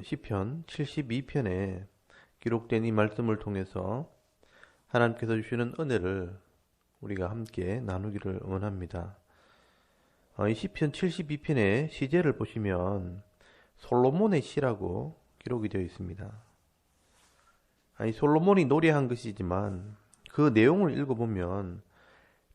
시편 72편에 기록된 이 말씀을 통해서 하나님께서 주시는 은혜를 우리가 함께 나누기를 원합니다. 이 시편 72편의 시제를 보시면 솔로몬의 시라고 기록이 되어 있습니다. 이 솔로몬이 노래한 것이지만 그 내용을 읽어보면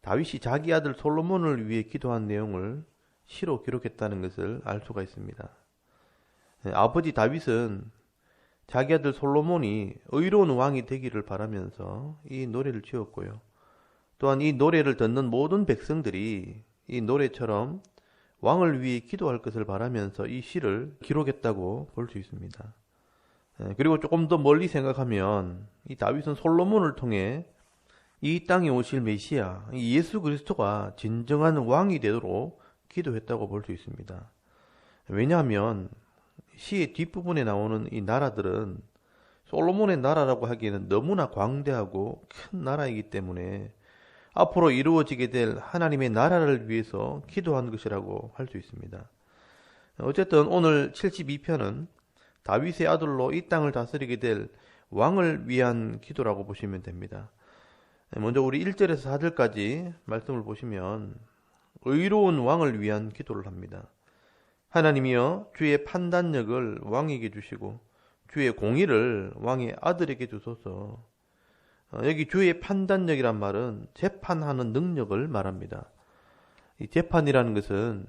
다윗이 자기 아들 솔로몬을 위해 기도한 내용을 시로 기록했다는 것을 알 수가 있습니다. 아버지 다윗은 자기 아들 솔로몬이 의로운 왕이 되기를 바라면서 이 노래를 지었고요. 또한 이 노래를 듣는 모든 백성들이 이 노래처럼 왕을 위해 기도할 것을 바라면서 이 시를 기록했다고 볼 수 있습니다. 그리고 조금 더 멀리 생각하면 이 다윗은 솔로몬을 통해 이 땅에 오실 메시아, 이 예수 그리스도가 진정한 왕이 되도록 기도했다고 볼 수 있습니다. 왜냐하면 시의 뒷부분에 나오는 이 나라들은 솔로몬의 나라라고 하기에는 너무나 광대하고 큰 나라이기 때문에 앞으로 이루어지게 될 하나님의 나라를 위해서 기도한 것이라고 할 수 있습니다. 어쨌든 오늘 72편은 다윗의 아들로 이 땅을 다스리게 될 왕을 위한 기도라고 보시면 됩니다. 먼저 우리 1절에서 4절까지 말씀을 보시면 의로운 왕을 위한 기도를 합니다. 하나님이여 주의 판단력을 왕에게 주시고 주의 공의를 왕의 아들에게 주소서. 여기 주의 판단력이란 말은 재판하는 능력을 말합니다. 이 재판이라는 것은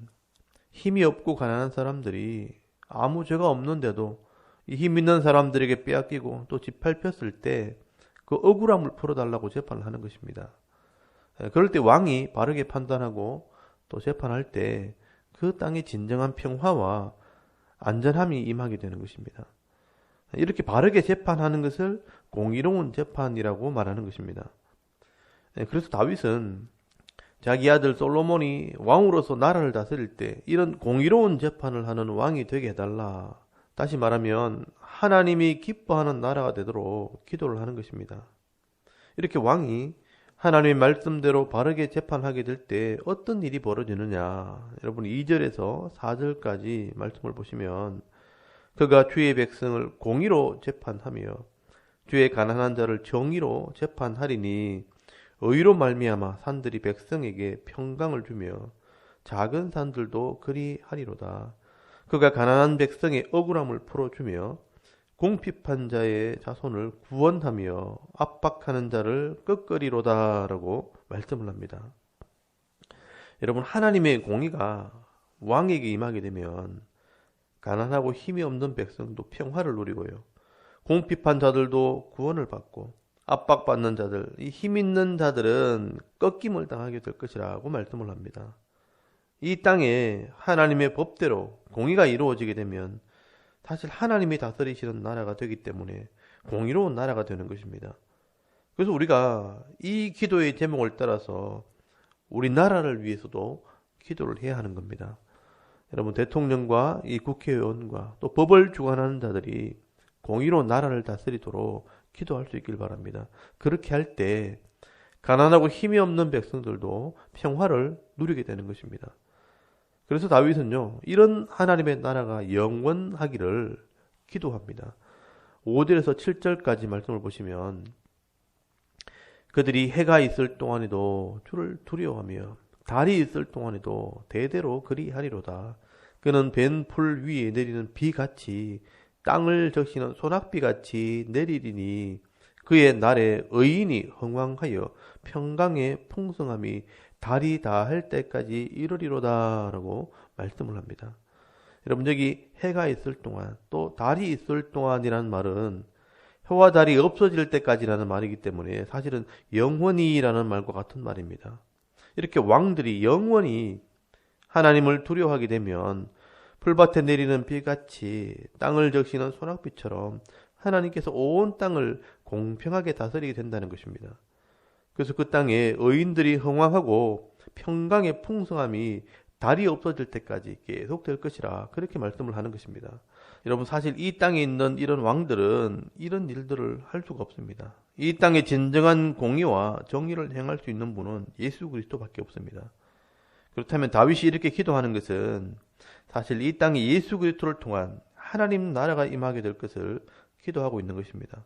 힘이 없고 가난한 사람들이 아무 죄가 없는데도 이 힘 있는 사람들에게 빼앗기고 또 짓밟혔을 때 그 억울함을 풀어달라고 재판을 하는 것입니다. 그럴 때 왕이 바르게 판단하고 또 재판할 때 그 땅의 진정한 평화와 안전함이 임하게 되는 것입니다. 이렇게 바르게 재판하는 것을 공의로운 재판이라고 말하는 것입니다. 그래서 다윗은 자기 아들 솔로몬이 왕으로서 나라를 다스릴 때 이런 공의로운 재판을 하는 왕이 되게 해달라. 다시 말하면 하나님이 기뻐하는 나라가 되도록 기도를 하는 것입니다. 이렇게 왕이 하나님의 말씀대로 바르게 재판하게 될 때 어떤 일이 벌어지느냐. 여러분 2절에서 4절까지 말씀을 보시면 그가 주의 백성을 공의로 재판하며 주의 가난한 자를 정의로 재판하리니 의로 말미암아 산들이 백성에게 평강을 주며 작은 산들도 그리하리로다. 그가 가난한 백성의 억울함을 풀어주며 궁핍한 자의 자손을 구원하며 압박하는 자를 끄끄리로다 라고 말씀을 합니다. 여러분 하나님의 공의가 왕에게 임하게 되면 가난하고 힘이 없는 백성도 평화를 누리고요. 궁핍한 자들도 구원을 받고 압박받는 자들, 이 힘 있는 자들은 꺾임을 당하게 될 것이라고 말씀을 합니다. 이 땅에 하나님의 법대로 공의가 이루어지게 되면 사실 하나님이 다스리시는 나라가 되기 때문에 공의로운 나라가 되는 것입니다. 그래서 우리가 이 기도의 제목을 따라서 우리나라를 위해서도 기도를 해야 하는 겁니다. 여러분 대통령과 이 국회의원과 또 법을 주관하는 자들이 공의로운 나라를 다스리도록 기도할 수 있길 바랍니다. 그렇게 할 때 가난하고 힘이 없는 백성들도 평화를 누리게 되는 것입니다. 그래서 다윗은요, 이런 하나님의 나라가 영원하기를 기도합니다. 5절에서 7절까지 말씀을 보시면 그들이 해가 있을 동안에도 주를 두려워하며 달이 있을 동안에도 대대로 그리하리로다. 그는 벤 풀 위에 내리는 비같이 땅을 적시는 소낙비같이 내리리니 그의 날에 의인이 흥왕하여 평강의 풍성함이 달이 다할 때까지 이르리로다 라고 말씀을 합니다. 여러분 여기 해가 있을 동안 또 달이 있을 동안이라는 말은 해와 달이 없어질 때까지라는 말이기 때문에 사실은 영원히라는 말과 같은 말입니다. 이렇게 왕들이 영원히 하나님을 두려워하게 되면 풀밭에 내리는 비같이 땅을 적시는 소낙비처럼 하나님께서 온 땅을 공평하게 다스리게 된다는 것입니다. 그래서 그 땅에 의인들이 흥왕하고 평강의 풍성함이 달이 없어질 때까지 계속 될 것이라 그렇게 말씀을 하는 것입니다. 여러분 사실 이 땅에 있는 이런 왕들은 이런 일들을 할 수가 없습니다. 이 땅에 진정한 공의와 정의를 행할 수 있는 분은 예수 그리스도밖에 없습니다. 그렇다면 다윗이 이렇게 기도하는 것은 사실 이 땅에 예수 그리스도를 통한 하나님 나라가 임하게 될 것을 기도하고 있는 것입니다.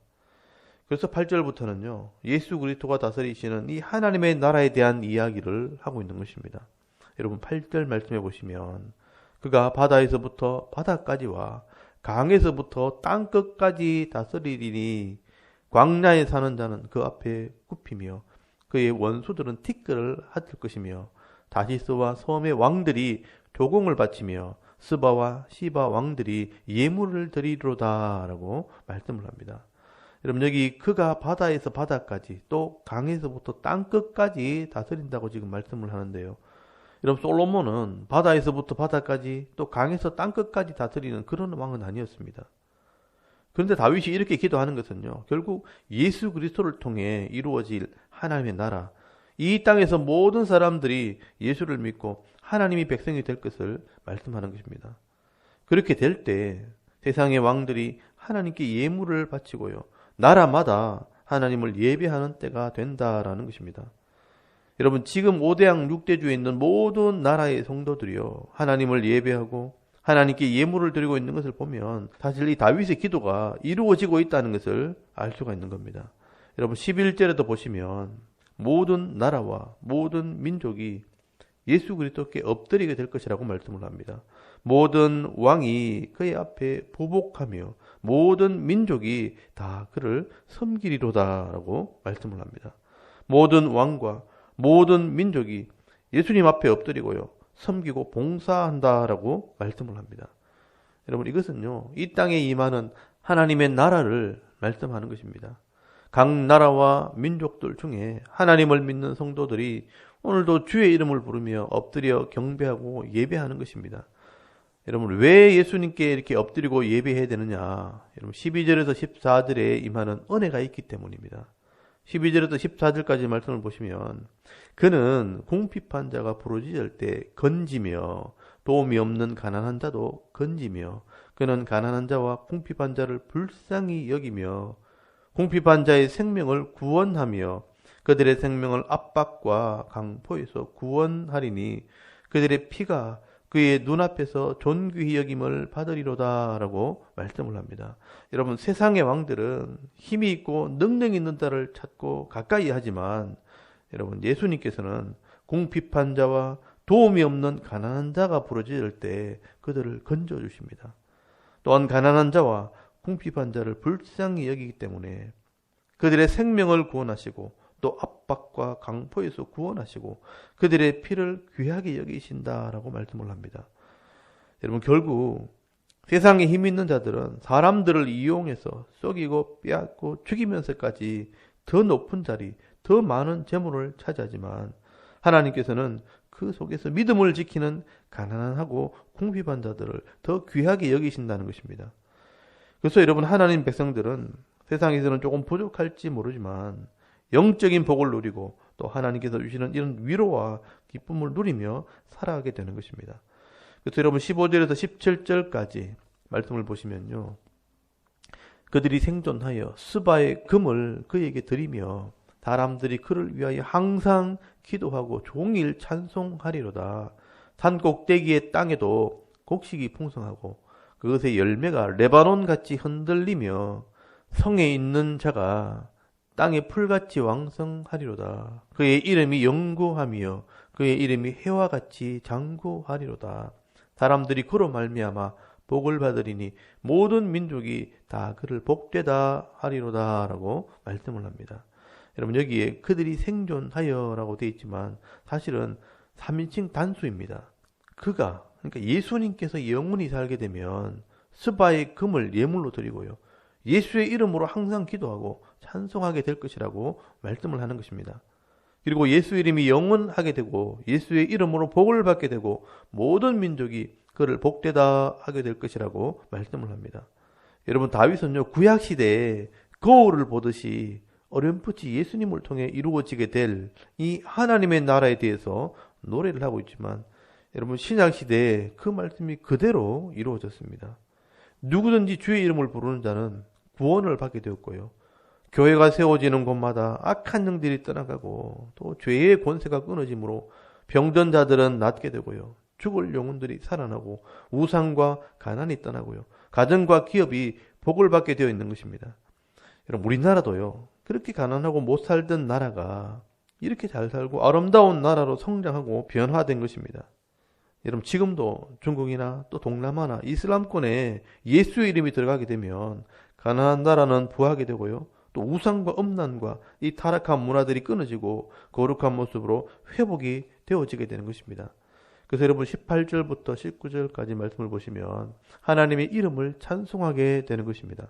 그래서 8절부터는요, 예수 그리스도가 다스리시는 이 하나님의 나라에 대한 이야기를 하고 있는 것입니다. 여러분 8절 말씀해 보시면 그가 바다에서부터 바다까지와 강에서부터 땅끝까지 다스리리니 광야에 사는 자는 그 앞에 굽히며 그의 원수들은 티끌을 핥을 것이며 다시스와 섬의 왕들이 조공을 바치며 스바와 시바 왕들이 예물을 드리리로다 라고 말씀을 합니다. 여러분 여기 그가 바다에서 바다까지 또 강에서부터 땅끝까지 다스린다고 지금 말씀을 하는데요. 여러분 솔로몬은 바다에서부터 바다까지 또 강에서 땅끝까지 다스리는 그런 왕은 아니었습니다. 그런데 다윗이 이렇게 기도하는 것은요, 결국 예수 그리스도를 통해 이루어질 하나님의 나라, 이 땅에서 모든 사람들이 예수를 믿고 하나님이 백성이 될 것을 말씀하는 것입니다. 그렇게 될 때 세상의 왕들이 하나님께 예물을 바치고요, 나라마다 하나님을 예배하는 때가 된다라는 것입니다. 여러분 지금 5대양 6대주에 있는 모든 나라의 성도들이요, 하나님을 예배하고 하나님께 예물을 드리고 있는 것을 보면 사실 이 다윗의 기도가 이루어지고 있다는 것을 알 수가 있는 겁니다. 여러분 11절에도 보시면 모든 나라와 모든 민족이 예수 그리스도께 엎드리게 될 것이라고 말씀을 합니다. 모든 왕이 그의 앞에 보복하며 모든 민족이 다 그를 섬기리로다라고 말씀을 합니다. 모든 왕과 모든 민족이 예수님 앞에 엎드리고요, 섬기고 봉사한다라고 말씀을 합니다. 여러분 이것은요, 이 땅에 임하는 하나님의 나라를 말씀하는 것입니다. 각 나라와 민족들 중에 하나님을 믿는 성도들이 오늘도 주의 이름을 부르며 엎드려 경배하고 예배하는 것입니다. 여러분 왜 예수님께 이렇게 엎드리고 예배해야 되느냐? 여러분 12절에서 14절에 임하는 은혜가 있기 때문입니다. 12절에서 14절까지 말씀을 보시면 그는 궁핍한 자가 부르짖을 때 건지며 도움이 없는 가난한 자도 건지며 그는 가난한 자와 궁핍한 자를 불쌍히 여기며 궁핍한 자의 생명을 구원하며 그들의 생명을 압박과 강포에서 구원하리니 그들의 피가 그의 눈앞에서 존귀히 여김을 받으리로다 라고 말씀을 합니다. 여러분 세상의 왕들은 힘이 있고 능력 있는 자를 찾고 가까이 하지만 여러분 예수님께서는 궁핍한 자와 도움이 없는 가난한 자가 부르짖을 때 그들을 건져주십니다. 또한 가난한 자와 궁핍한 자를 불쌍히 여기기 때문에 그들의 생명을 구원하시고 또 압박과 강포에서 구원하시고 그들의 피를 귀하게 여기신다라고 말씀을 합니다. 여러분 결국 세상에 힘 있는 자들은 사람들을 이용해서 속이고 빼앗고 죽이면서까지 더 높은 자리, 더 많은 재물을 차지하지만 하나님께서는 그 속에서 믿음을 지키는 가난하고 궁핍한 자들을 더 귀하게 여기신다는 것입니다. 그래서 여러분 하나님 백성들은 세상에서는 조금 부족할지 모르지만 영적인 복을 누리고 또 하나님께서 주시는 이런 위로와 기쁨을 누리며 살아가게 되는 것입니다. 그래서 여러분 15절에서 17절까지 말씀을 보시면요, 그들이 생존하여 스바의 금을 그에게 드리며 사람들이 그를 위하여 항상 기도하고 종일 찬송하리로다. 산 꼭대기의 땅에도 곡식이 풍성하고 그것의 열매가 레바논같이 흔들리며 성에 있는 자가 땅의 풀같이 왕성하리로다. 그의 이름이 영구하며 그의 이름이 해와 같이 장구하리로다. 사람들이 그로 말미암아 복을 받으리니 모든 민족이 다 그를 복되다 하리로다 라고 말씀을 합니다. 여러분 여기에 그들이 생존하여 라고 되어 있지만 사실은 3인칭 단수입니다. 그가, 그러니까 예수님께서 영원히 살게 되면 스바의 금을 예물로 드리고요, 예수의 이름으로 항상 기도하고 찬송하게 될 것이라고 말씀을 하는 것입니다. 그리고 예수 이름이 영원하게 되고 예수의 이름으로 복을 받게 되고 모든 민족이 그를 복되다 하게 될 것이라고 말씀을 합니다. 여러분 다윗은요, 구약시대에 거울을 보듯이 어렴풋이 예수님을 통해 이루어지게 될 이 하나님의 나라에 대해서 노래를 하고 있지만 여러분 신약시대에 그 말씀이 그대로 이루어졌습니다. 누구든지 주의 이름을 부르는 자는 구원을 받게 되었고요, 교회가 세워지는 곳마다 악한 영들이 떠나가고 또 죄의 권세가 끊어지므로 병든 자들은 낫게 되고요, 죽을 영혼들이 살아나고 우상과 가난이 떠나고요, 가정과 기업이 복을 받게 되어 있는 것입니다. 여러분, 우리나라도요, 그렇게 가난하고 못 살던 나라가 이렇게 잘 살고 아름다운 나라로 성장하고 변화된 것입니다. 여러분, 지금도 중국이나 또 동남아나 이슬람권에 예수의 이름이 들어가게 되면 가난한 나라는 부하게 되고요. 또 우상과 음란과 이 타락한 문화들이 끊어지고 거룩한 모습으로 회복이 되어지게 되는 것입니다. 그래서 여러분 18절부터 19절까지 말씀을 보시면 하나님의 이름을 찬송하게 되는 것입니다.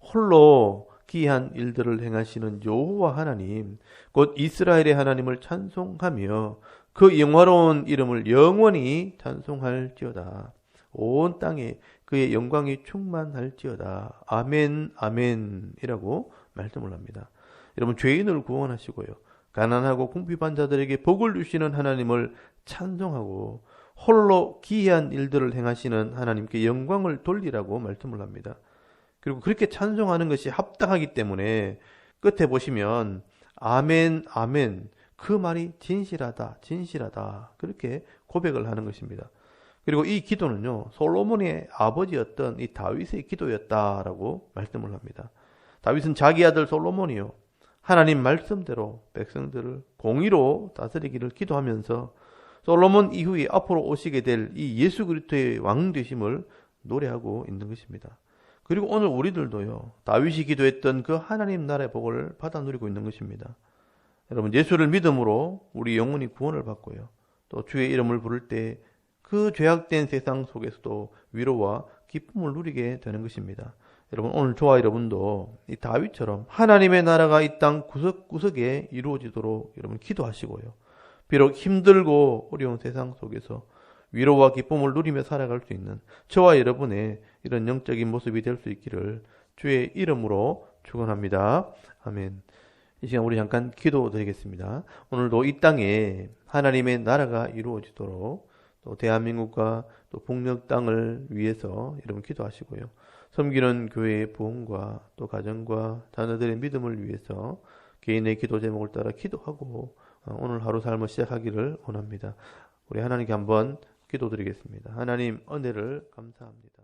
홀로 기이한 일들을 행하시는 여호와 하나님, 곧 이스라엘의 하나님을 찬송하며 그 영화로운 이름을 영원히 찬송할지어다. 온 땅에 그의 영광이 충만할지어다. 아멘, 아멘이라고 말씀을 합니다. 여러분, 죄인을 구원하시고요, 가난하고 궁핍한 자들에게 복을 주시는 하나님을 찬송하고 홀로 기이한 일들을 행하시는 하나님께 영광을 돌리라고 말씀을 합니다. 그리고 그렇게 찬송하는 것이 합당하기 때문에 끝에 보시면 아멘, 아멘, 그 말이 진실하다, 진실하다, 그렇게 고백을 하는 것입니다. 그리고 이 기도는요, 솔로몬의 아버지였던 이 다윗의 기도였다라고 말씀을 합니다. 다윗은 자기 아들 솔로몬이요, 하나님 말씀대로 백성들을 공의로 다스리기를 기도하면서 솔로몬 이후에 앞으로 오시게 될 이 예수 그리스도의 왕 되심을 노래하고 있는 것입니다. 그리고 오늘 우리들도요, 다윗이 기도했던 그 하나님 나라의 복을 받아 누리고 있는 것입니다. 여러분, 예수를 믿음으로 우리 영혼이 구원을 받고요, 또 주의 이름을 부를 때 그 죄악된 세상 속에서도 위로와 기쁨을 누리게 되는 것입니다. 여러분, 오늘 저와 여러분도 이 다윗처럼 하나님의 나라가 이 땅 구석구석에 이루어지도록 여러분 기도하시고요, 비록 힘들고 어려운 세상 속에서 위로와 기쁨을 누리며 살아갈 수 있는 저와 여러분의 이런 영적인 모습이 될 수 있기를 주의 이름으로 축원합니다. 아멘. 이 시간 우리 잠깐 기도드리겠습니다. 오늘도 이 땅에 하나님의 나라가 이루어지도록 또 대한민국과 또 북녘 땅을 위해서 여러분 기도하시고요, 섬기는 교회의 부흥과 또 가정과 자녀들의 믿음을 위해서 개인의 기도 제목을 따라 기도하고 오늘 하루 삶을 시작하기를 원합니다. 우리 하나님께 한번 기도드리겠습니다. 하나님, 은혜를 감사합니다.